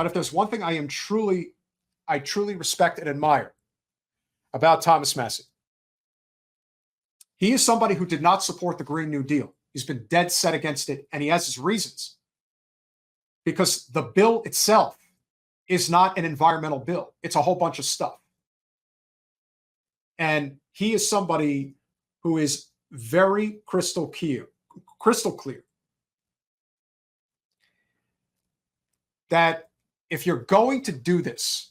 But if there's one thing I truly respect and admire about Thomas Massie, he is somebody who did not support the Green New Deal. He's been dead set against it, and he has his reasons. Because the bill itself is not an environmental bill. It's a whole bunch of stuff. And he is somebody who is very crystal clear that if you're going to do this,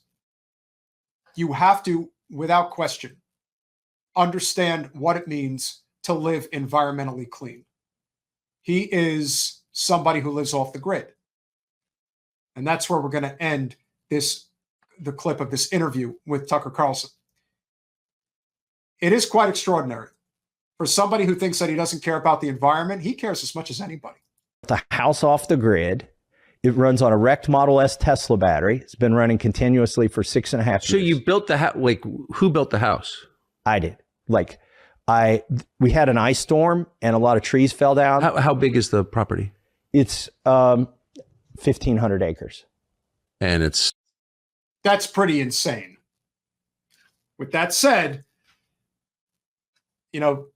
you have to, without question, understand what it means to live environmentally clean. He is somebody who lives off the grid. And that's where we're going to end the clip of this interview with Tucker Carlson. It is quite extraordinary. For somebody who thinks that he doesn't care about the environment, he cares as much as anybody. The house off the grid. It runs on a wrecked Model S Tesla battery. It's been running continuously for 6.5 years. So you built the house? Like, who built the house? I did. We had an ice storm and a lot of trees fell down. How big is the property? It's 1,500 acres. And that's pretty insane. With that said,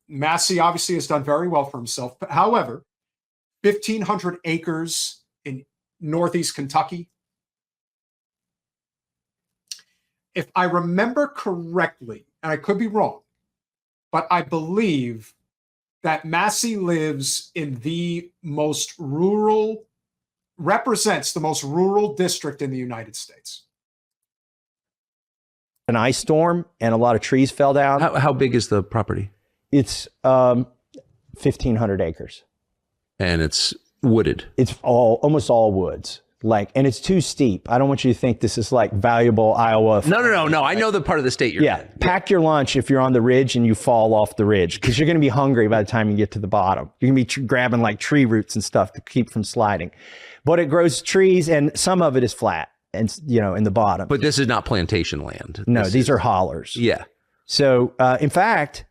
Massie obviously has done very well for himself. But however, 1,500 acres in Northeast Kentucky. If I remember correctly, and I could be wrong, but I believe that Massie lives in represents the most rural district in the United States. An ice storm and a lot of trees fell down. How big is the property? It's 1,500 acres. And it's wooded. It's almost all woods. And it's too steep. I don't want you to think this is like valuable Iowa. No. I know the part of the state you're in. Pack your lunch if you're on the ridge and you fall off the ridge, because you're going to be hungry by the time you get to the bottom. You're going to be grabbing like tree roots and stuff to keep from sliding. But it grows trees, and some of it is flat and, in the bottom. But this is not plantation land. No, these are hollers. Yeah. So, in fact,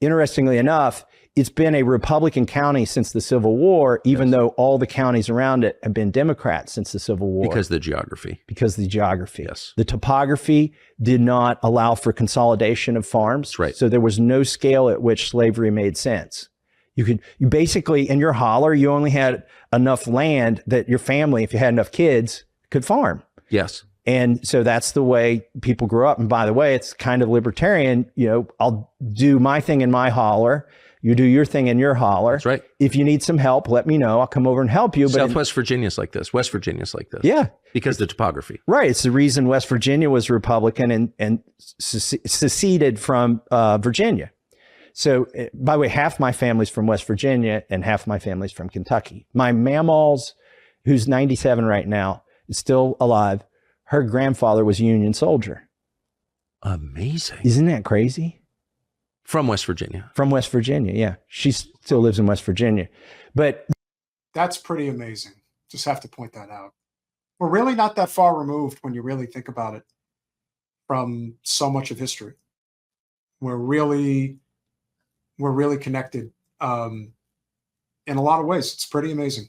interestingly enough, it's been a Republican county since the Civil War, even though all the counties around it have been Democrats since the Civil War. Because of the geography. Yes. The topography did not allow for consolidation of farms. That's right. So there was no scale at which slavery made sense. You basically, in your holler, you only had enough land that your family, if you had enough kids, could farm. Yes. And so that's the way people grew up. And by the way, it's kind of libertarian. I'll do my thing in my holler. You do your thing in your holler. That's right. If you need some help, let me know. I'll come over and help you. Southwest Virginia's like this. West Virginia's like this. Yeah. Because of the topography. Right. It's the reason West Virginia was Republican and seceded from Virginia. So, by the way, half my family's from West Virginia and half my family's from Kentucky. My mammal's, who's 97 right now, is still alive. Her grandfather was a Union soldier. Amazing. Isn't that crazy? From West Virginia. From West Virginia, yeah. She still lives in West Virginia. But that's pretty amazing. Just have to point that out. We're really not that far removed when you really think about it from so much of history. We're really connected in a lot of ways. It's pretty amazing.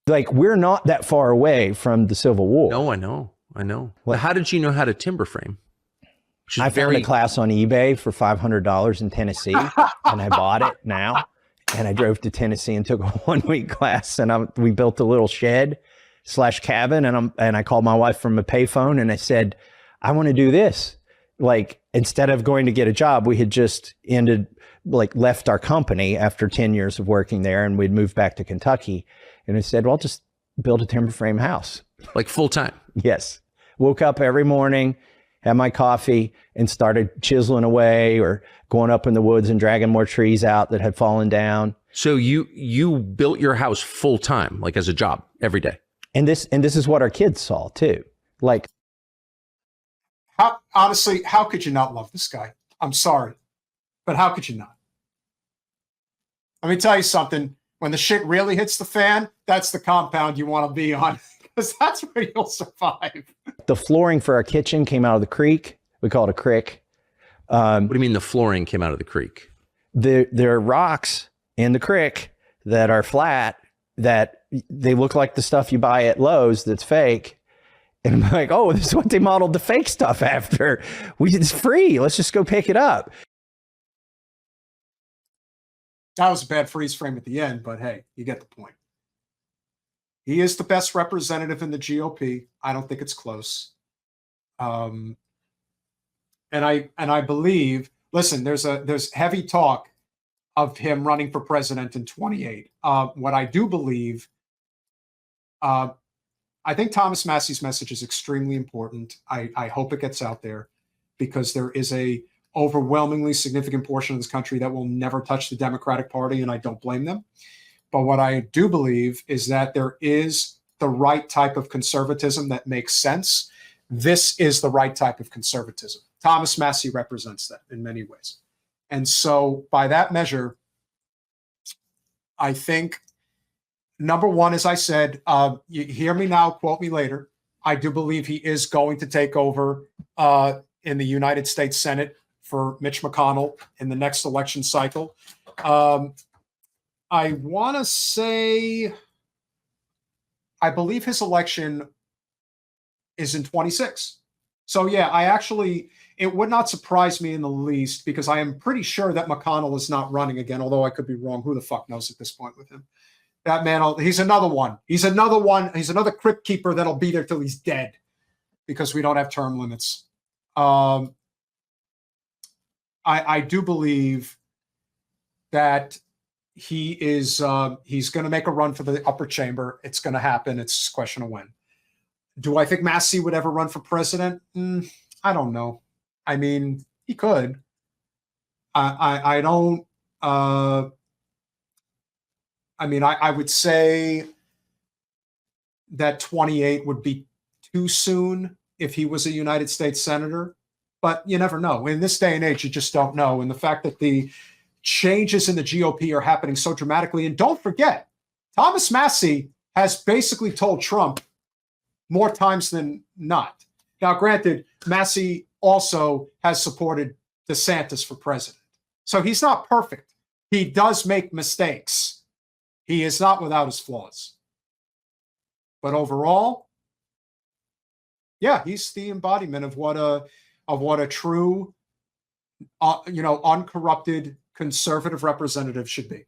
We're not that far away from the Civil War. No, I know. Well, how did you know how to timber frame? I found a class on eBay for $500 in Tennessee, and I bought it now. And I drove to Tennessee and took a 1-week class, and we built a little shed / cabin, and I called my wife from a payphone, and I said, I want to do this. Instead of going to get a job, we had just left our company after 10 years of working there, and we'd moved back to Kentucky. And I said, well, I'll just build a timber frame house. Full time? Yes. Woke up every morning, had my coffee, and started chiseling away or going up in the woods and dragging more trees out that had fallen down. So you built your house full time, as a job every day. And this is what our kids saw too. Honestly, how could you not love this guy? I'm sorry, but how could you not? Let me tell you something. When the shit really hits the fan, that's the compound you want to be on, because that's where you'll survive. The flooring for our kitchen came out of the creek. We call it a crick. What do you mean the flooring came out of the creek? There are rocks in the creek that are flat, that they look like the stuff you buy at Lowe's that's fake. And I'm like, oh, this is what they modeled the fake stuff after. It's free. Let's just go pick it up. That was a bad freeze frame at the end, but hey, you get the point. He is the best representative in the GOP. I don't think it's close. And I believe, listen, there's heavy talk of him running for president in 28. What I do believe, I think Thomas Massie's message is extremely important. I hope it gets out there, because there is a overwhelmingly significant portion of this country that will never touch the Democratic Party, and I don't blame them. But what I do believe is that there is the right type of conservatism that makes sense. This is the right type of conservatism. Thomas Massie represents that in many ways. And so by that measure, I think, number one, as I said, you hear me now, quote me later, I do believe he is going to take over in the United States Senate for Mitch McConnell in the next election cycle. I want to say, I believe his election is in 26. So yeah, it would not surprise me in the least, because I am pretty sure that McConnell is not running again, although I could be wrong. Who the fuck knows at this point with him? That man, he's another one. He's another crypt keeper that'll be there till he's dead, because we don't have term limits. I do believe that he's going to make a run for the upper chamber. It's going to happen. It's just a question of when. Do I think Massie would ever run for president? I don't know. I mean, he could. I don't. I mean, I would say that 28 would be too soon if he was a United States senator, but you never know. In this day and age, you just don't know. And the fact that the changes in the GOP are happening so dramatically, and don't forget, Thomas Massie has basically told Trump more times than not. Now, granted, Massie also has supported DeSantis for president. So he's not perfect. He does make mistakes. He is not without his flaws. But overall, yeah, he's the embodiment of what a true, uncorrupted conservative representative should be.